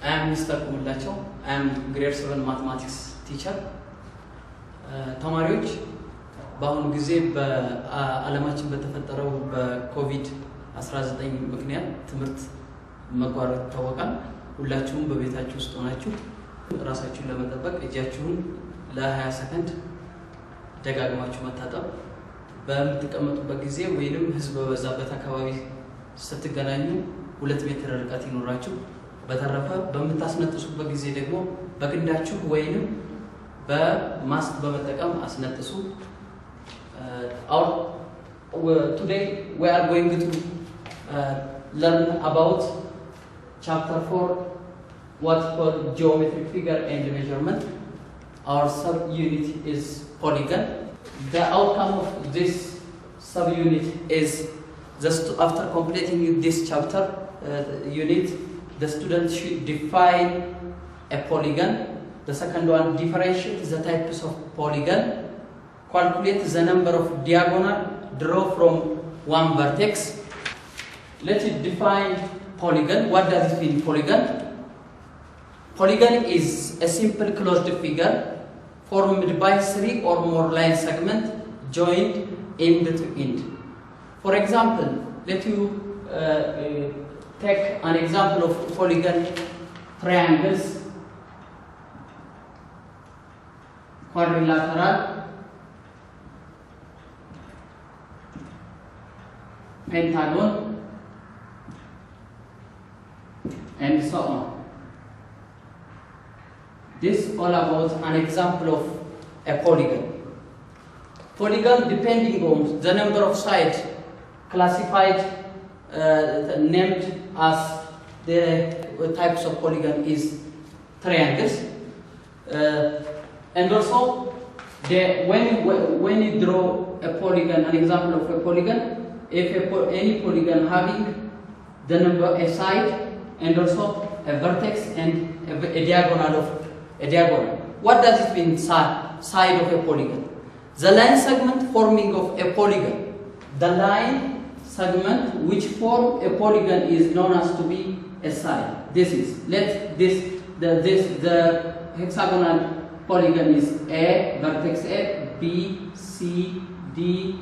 I am Mr. Kumulacho. I am grade 7 mathematics teacher. ተማሪዎች በአሁኑ ጊዜ በአለማችን በተፈጠረው በኮቪድ-19 ምክንያት ትምህርት መቋረጥ ይታወቃል። ሁላችሁም በቤታችሁ ውስጥ ሆናችሁ ራሳችሁን ለመጠበቅ እጃችሁን ለ20 ሰከንድ ደጋግማችሁ መታጠብ፣ በምትቀመጡበት ጊዜ ወይንም ህዝብ በበዛበት አካባቢ ስትገናኙ 2 ሜትር ርቀት ይኖራችሁ። በተረፈ በምታስነጥሱበት ጊዜ ደግሞ በግንዳችሁ ወይንም በማስክ በመጠቀም አስነጥሱ። Today we are going to learn about chapter 4, what's called geometric figure and measurement. Our subunit is polygon. The outcome of this subunit is just after completing this chapter unit, the student should define a polygon. The second one, differentiate the types of polygon, calculate the number of diagonal, draw from one vertex. Let's define polygon. What does it mean, polygon? Polygon is a simple closed figure formed by 3 or more line segments joined end to end. For example, let you take an example of polygon triangles, quadrilateral, pentagon, and so on. This is all about an example of a polygon. Polygon, depending on the number of sides classified, named as the types of polygon is triangles. And also, when you draw a polygon, an example of a polygon, if any polygon having the number a side and also a vertex and a diagonal of a diagonal. What does it mean, side of a polygon? The line segment forming of a polygon. The line segment which form a polygon is known as to be a side. This is the hexagonal polygon is A, vertex A, B, C, D,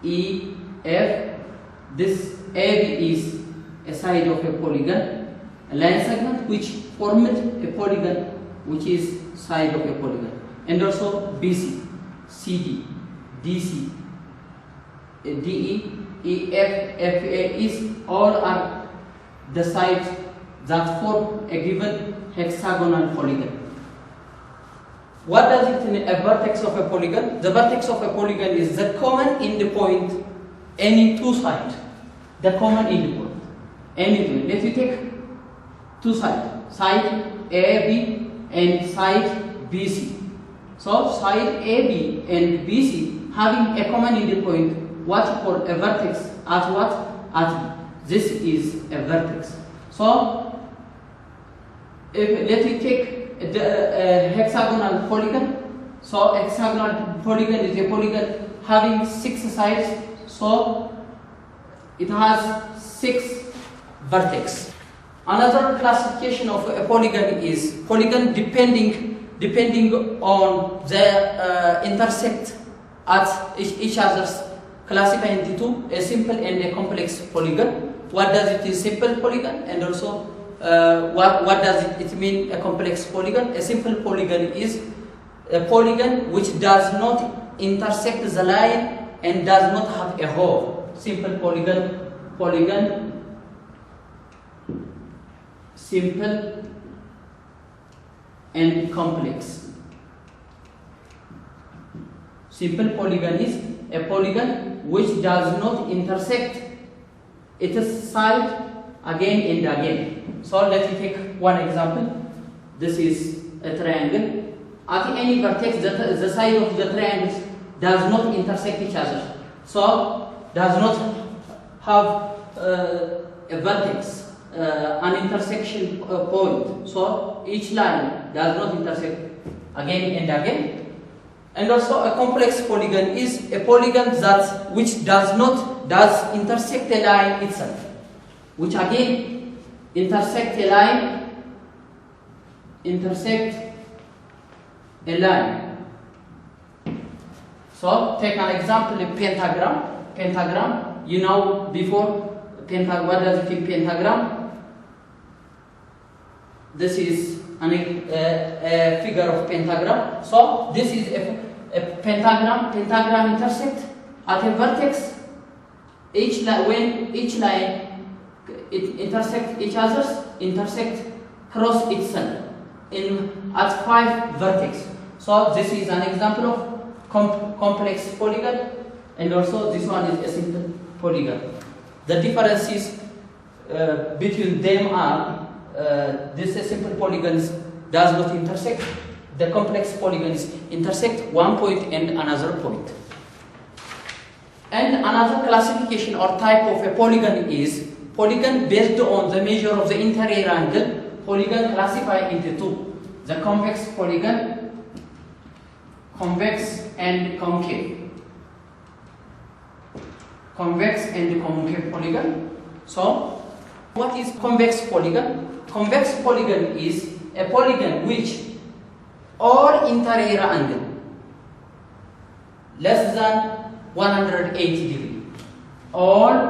E, F. This AB is a side of a polygon, a line segment which formed a polygon, which is side of a polygon. And also BC, CD, DC, DE, EF, FA is all are the sides that form a given hexagonal polygon. What does it mean, a vertex of a polygon? The vertex of a polygon is the common endpoint any two sides. The common endpoint. Anything. Let you take two sides. Side AB and side BC. So side AB and BC having a common endpoint, what for a vertex at what? At B. This is a vertex. So let you take the hexagonal polygon. So hexagonal polygon is a polygon having 6 sides. So it has 6 vertex. Another classification of a polygon is polygon depending on the intersect at each other's, classified into a simple and a complex polygon. What does it mean, simple polygon, and also what does it mean, a complex polygon? A simple polygon is a polygon which does not intersect the line and does not have a hole. Simple polygon, simple and complex. Simple polygon is a polygon which does not intersect its side again and again. So let me take one example. This is a triangle. At any vertex, the side of the triangle does not intersect each other. So does not have a vertex, an intersection point. So each line does not intersect again and again. And also a complex polygon is a polygon which does intersect a line itself, which again intersect a line intersect a line. So take an example, a pentagram. Pentagram, you know before pentagram, what does it mean pentagram? This is a figure of pentagram. So this is a pentagram. Pentagram intersect at a vertex. When each line it intersect each other's, cross itself at 5 vertex. So this is an example of complex polygon, and also this one is a simple polygon. The differences between them are this simple polygon does not intersect. The complex polygons intersect one point and another point. And another classification or type of a polygon is polygon based on the measure of the interior angle. Polygon classified into two: the convex polygon, convex and concave. Convex and concave polygon. So, what is convex polygon? Convex polygon is a polygon which all interior angle less than 180 degree. All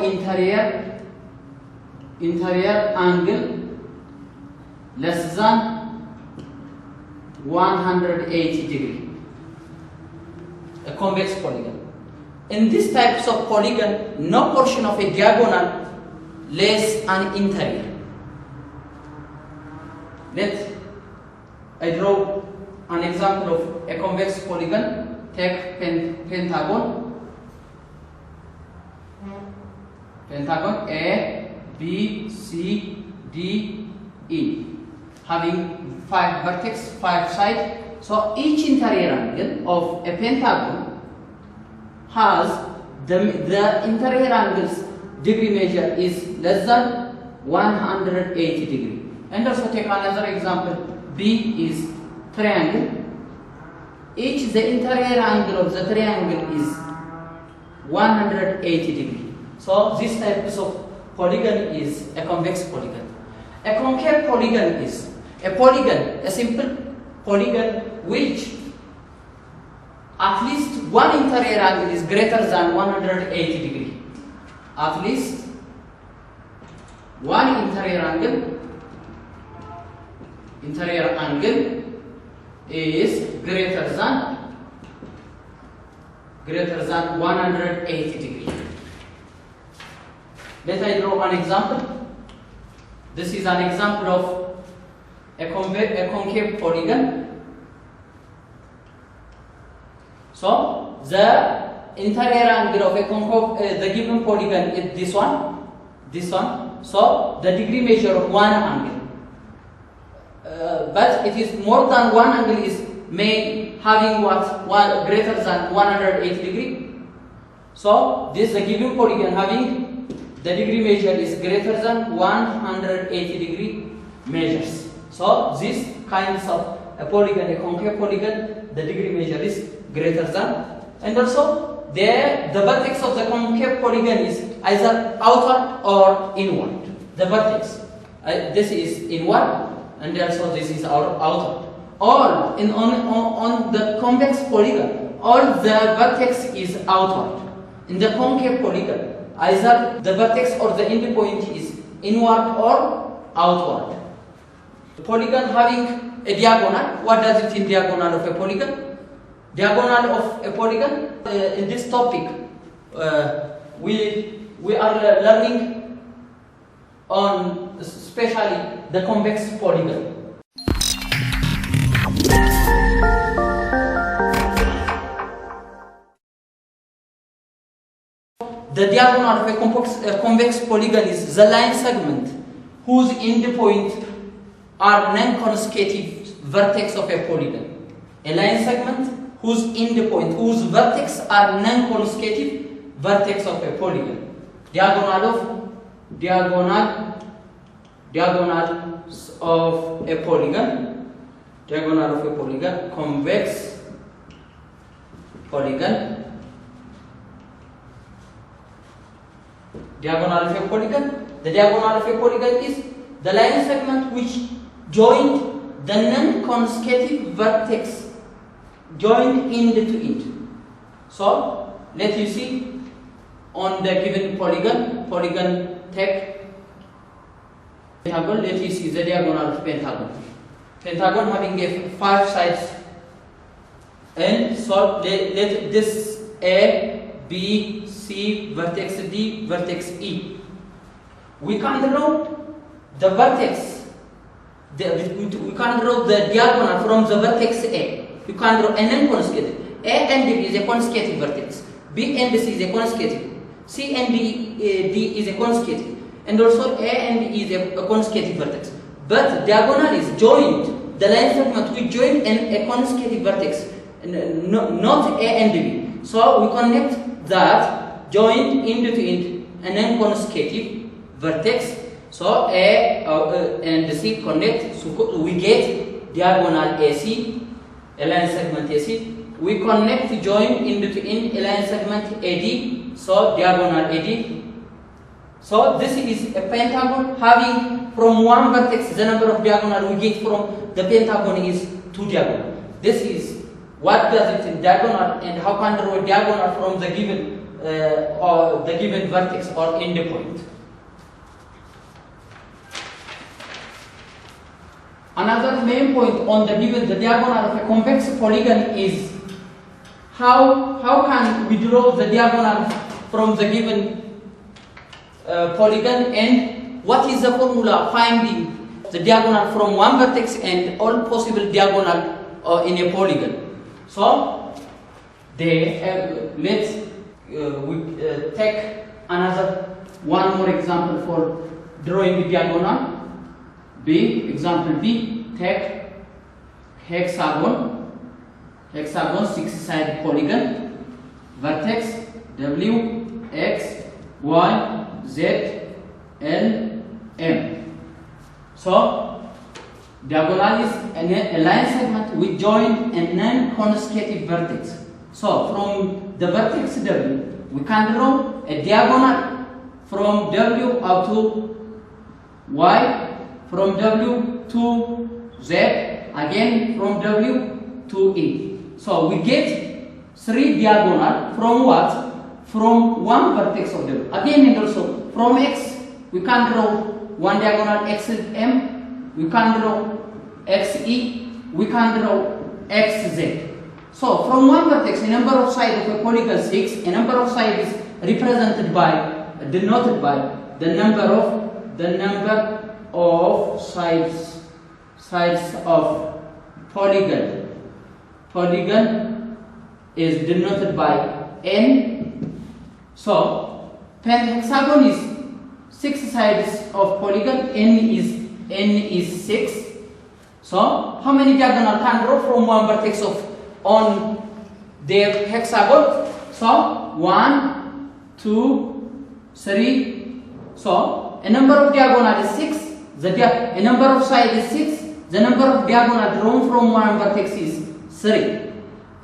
interior angle less than 180 degree. A convex polygon. In these types of polygon, no portion of a diagonal less an interior. I draw an example of a convex polygon. Take pentagon. Pentagon A, B, C, D, E, having 5 vertex, 5 sides. So each interior angle of a pentagon has the interior angle's degree measure is less than 180 degree. And also take another example. B is triangle. The interior angle of the triangle is 180 degree. So this type of polygon is a convex polygon. A concave polygon is a polygon, a simple polygon which at least one interior angle is greater than 180 degree. At least one interior angle is greater than 180 degree. Let I draw an example. This is an example of a concave polygon. So the interior angle of a concave, the given polygon is this one. So the degree measure of one angle. But it is more than one angle is made having one greater than 180 degree. So this the given polygon having the degree measure is greater than 180 degree measures. So this kinds of a polygon, a concave polygon, the degree measure is greater than, and also the vertex of the concave polygon is either outward or inward. The vertex, this is inward, and also this is outward. All on the convex polygon, all the vertex is outward. In the concave polygon, either the vertex or the end point is inward or outward. The polygon having a diagonal. What does it mean, diagonal of a polygon? Diagonal of a polygon. In this topic, we are learning on especially the convex polygon. The diagonal of a convex polygon is the line segment whose endpoint are non-consecutive vertex of a polygon. A line segment whose endpoint, whose vertex are non-consecutive vertex of a polygon. Diagonal of a polygon, convex polygon. Diagonal of a polygon. The diagonal of a polygon is the line segment which joined the non-consecutive vertex joined end to end. So let you see on the given polygon tech pentagon, let you see the diagonal of pentagon. Pentagon having 5 sides, and so let this A, B, C, vertex D, vertex E. We can draw the vertex. We can draw the diagonal from the vertex A. You can draw a non-consecutive. A and B is a consecutive vertex. B and C is a consecutive. C and D is a consecutive. And also A and E is a consecutive vertex. But diagonal is joined. The line segment we join a consecutive vertex, not A and B. So we connect that joined end to end a non-consecutive vertex. So A and C connect, so we get diagonal AC, a line segment AC. We connect join end to end a line segment AD, so diagonal AD. So this is a pentagon having from one vertex the number of diagonal we get from the pentagon is 2 diagonal. This is what does it in diagonal and how can draw a diagonal from the given or the given vertex or endpoint. Another main point on the given the diagonal of a convex polygon is how can we draw the diagonal from the given polygon, and what is the formula finding the diagonal from one vertex and all possible diagonal in a polygon. So let's take another one more example for drawing the diagonal. Example B, take hexagon 6-sided polygon, vertex W, X, Y, Z, L, M. So diagonal is a line segment which joined a non-consecutive vertex. So from the vertex W, we can draw a diagonal from W up to Y, from W to Z, again from W to E. So we get 3 diagonal from what? From one vertex of W. Again, and also from X, we can draw one diagonal XM, we can draw XE, we can draw XZ. So from one vertex, a number of sides of a polygon 6, a number of sides is represented by, denoted by the number of sides of polygon. Polygon is denoted by N. So hexagon is 6 sides of polygon. N is 6. So how many diagonal can draw from one vertex of on the hexagon? So 1, 2, 3. So a number of diagonal is 6. A number of sides is 6. The number of diagonal drawn from one vertex is 3.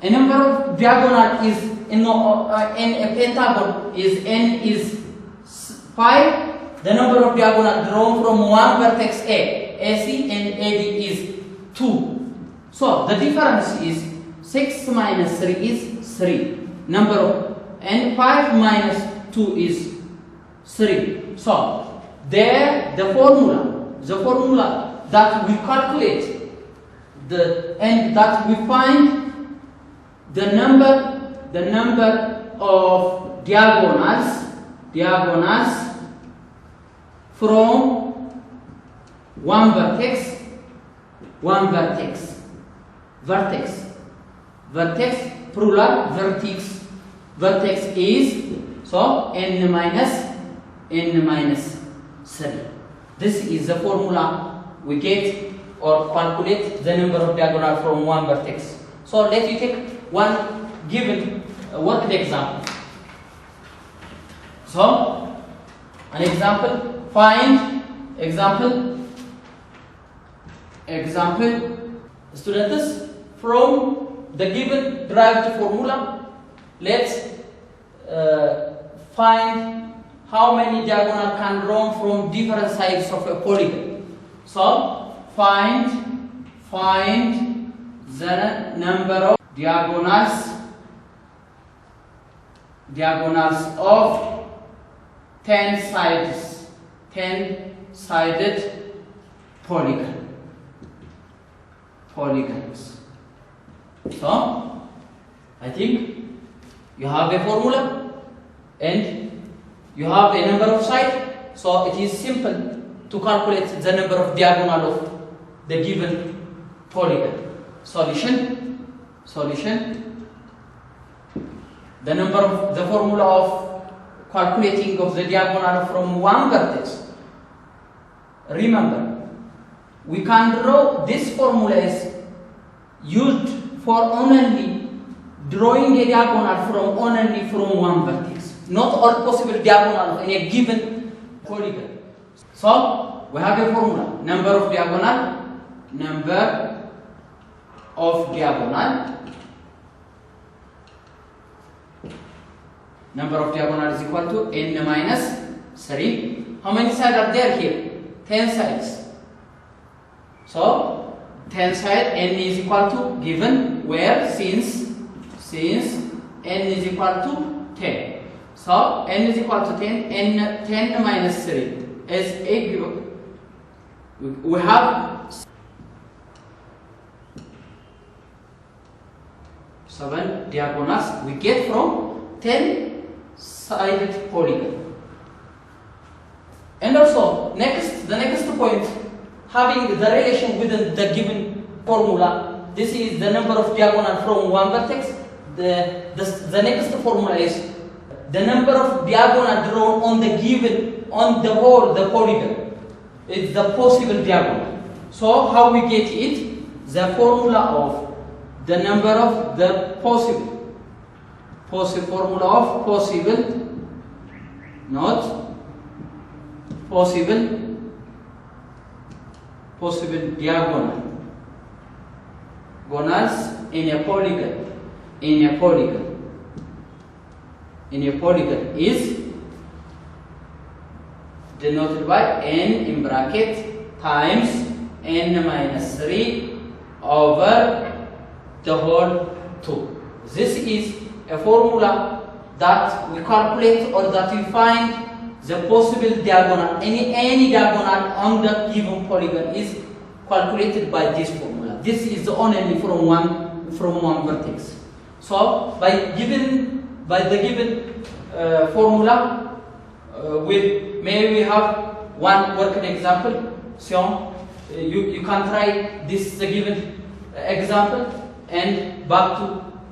A number of diagonal is in a pentagon is N is 5. The number of diagonal drawn from one vertex AC and AD is 2. So the difference is 6 minus 3 is 3. Number of and 5 minus 2 is 3. So there the formula that we calculate and that we find the number of diagonals from one vertex plural vertex is so n minus 3. This is the formula we get or calculate the number of diagonal from one vertex. So let you take one given worked example. So an example, find example students, from the given derived formula, let's find how many diagonal can draw from different sides of a polygon. So find the number of diagonals of 10-sided polygons. So I think you have a formula and you have a number of sides, so it is simple to calculate the number of diagonal of the given polygon. Solution. The formula of calculating of the diagonal from one vertex. Remember, we can draw this formula is used for only drawing a diagonal only from one vertex, not all possible diagonal in a given polygon. So we have a formula: number of diagonal is equal to n minus 3. How many sides are there here? 10 sides. So 10 sides, n is equal to given where since n is equal to 10. So n is equal to 10, 10 minus 3 is a given. We have 7 diagonals we get from 10-sided polygon. And also the next point, having the relation within the given formula, this is the number of diagonal from one vertex. The next formula is the number of diagonal drawn on the whole polygon. It's the possible diagonal. So how we get it? The formula of the number of the possible formula of possible, not possible diagonals in a polygon is denoted by n in bracket times n minus 3 over the whole 2. This is a formula that we calculate or that we find the possible diagonal. Any diagonal on the given polygon is calculated by this formula. This is only from one vertex. So by the given formula, we have one working example. So you can try this given example and back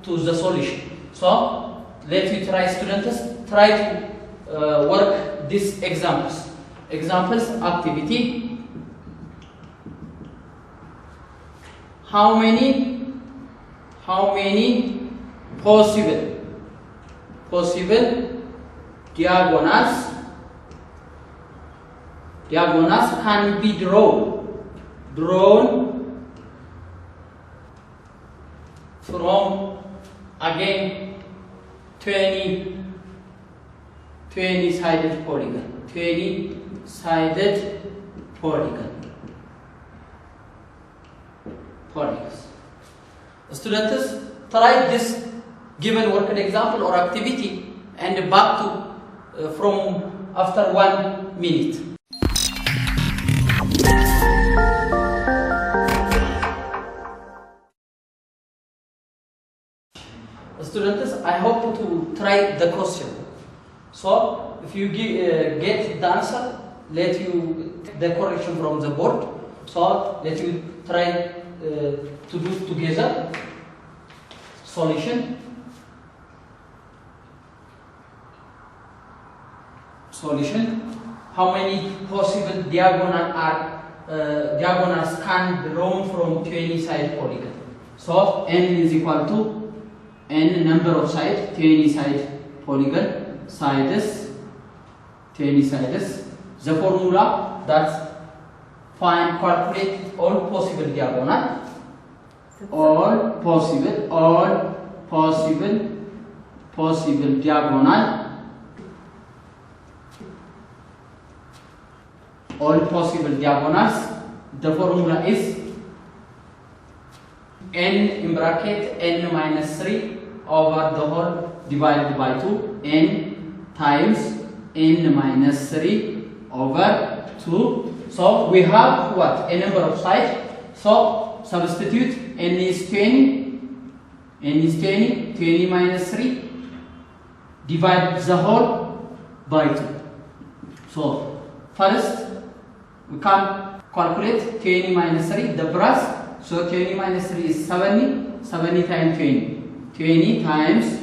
to the solution. So let me try, students, try to work these examples. Activity. How many possible diagonals can be drawn from, again, 20-sided polygon. 20-sided polygons. Students, try this given working example or activity and back to from after 1 minute. Students, I hope to try the question. So if you get the answer, let you take the correction from the board. So let you try to do together. Solution. How many possible diagonals can be drawn from 20-sided polygon? So n is equal to n number of sides, 20-sided polygon, sides, 20 sides. The formula that calculate all possible diagonal, all possible diagonal, all possible diagonals The formula is n in bracket n minus 3 over the whole divided by 2, n times n minus 3 over 2. So we have what? A number of sides. So substitute n is 20, n is 20, 20 minus 3, divide the whole by 2. So first we can calculate 20 minus 3, the brass. So 20 minus 3 is 70, 70 times 20, 20 times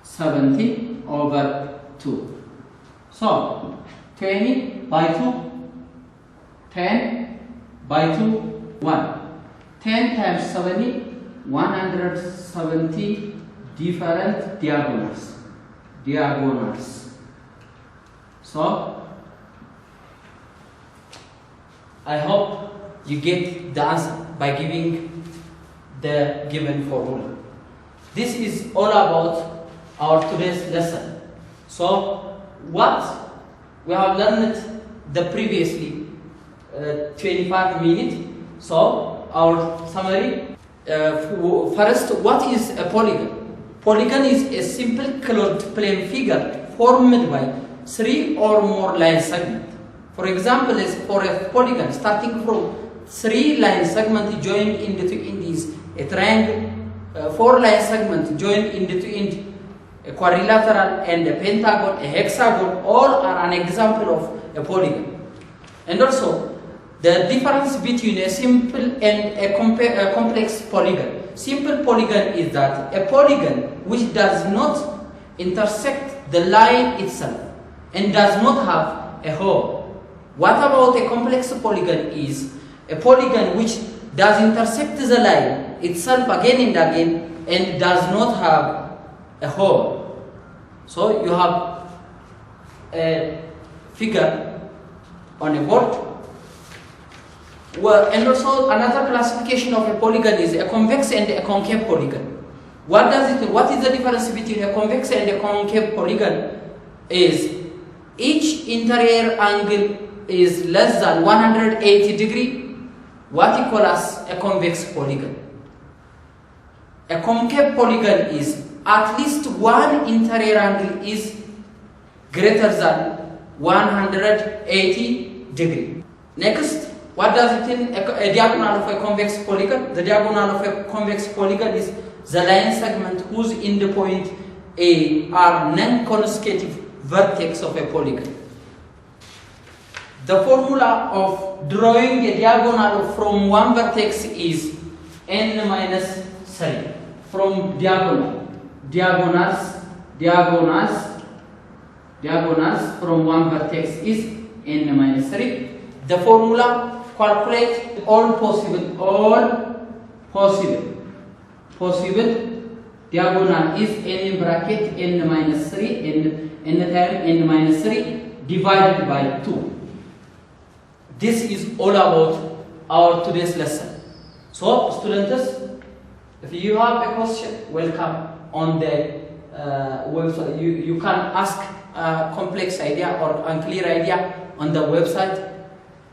70 over 2. So 20 by 2, 10 by 2, 1. 10 times 70, 170 different diagonals. So I hope you get the answer by giving the given formula. This is all about our today's lesson. So what we have learned the previously 25 minutes. So our summary, first, what is a polygon? Polygon is a simple closed plane figure formed by 3 or more line segments. For example, is for a polygon starting from 3 line segments joined into is a triangle, 4 line segments joined into a quadrilateral, and a pentagon, a hexagon, all are an example of a polygon. And also, the difference between a simple and a complex polygon. Simple polygon is that a polygon which does not intersect the line itself and does not have a hole. What about a complex polygon? Is a polygon which does intersect the line itself again and again and does not have a hole. So you have a figure on a board. Well, and also another classification of a polygon is a convex and a concave polygon. What is the difference between a convex and a concave polygon? Is each interior angle is less than 180 degrees, what equals a convex polygon. A concave polygon is at least one interior angle is greater than 180 degrees. Next, what does it mean? A diagonal of a convex polygon? The diagonal of a convex polygon is the line segment whose endpoint A are non-consecutive vertex of a polygon. The formula of drawing a diagonal from one vertex is n minus 3. From diagonals from one vertex is n minus 3. The formula calculate all possible diagonal is n in bracket n minus 3, n times n minus 3 divided by 2. This is all about our today's lesson. So students, if you have a question, welcome on the website. You can ask a complex idea or unclear idea on the website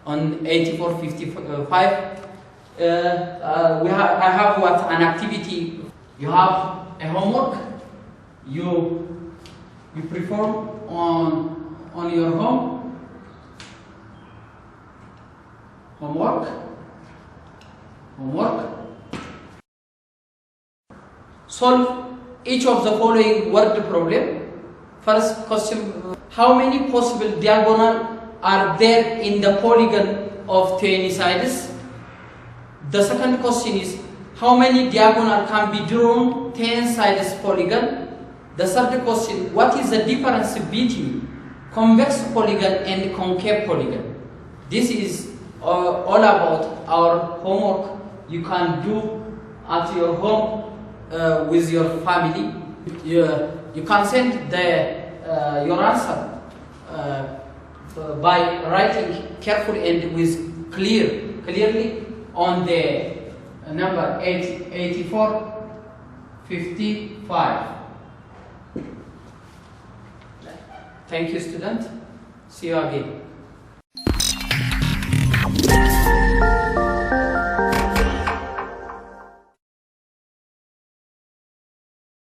on 8455. I have what an activity. You have a homework. You perform on your homework. Solve each of the following word problem. First question: how many possible diagonal are there in the polygon of 20 sides? The second question is: how many diagonal can be drawn 10 sides polygon? The third question: what is the difference between convex polygon and concave polygon? This is all about our homework. You can do at your home with your family. You can send your answer by writing carefully and with clearly on the number 8455. Thank you, student. See you again.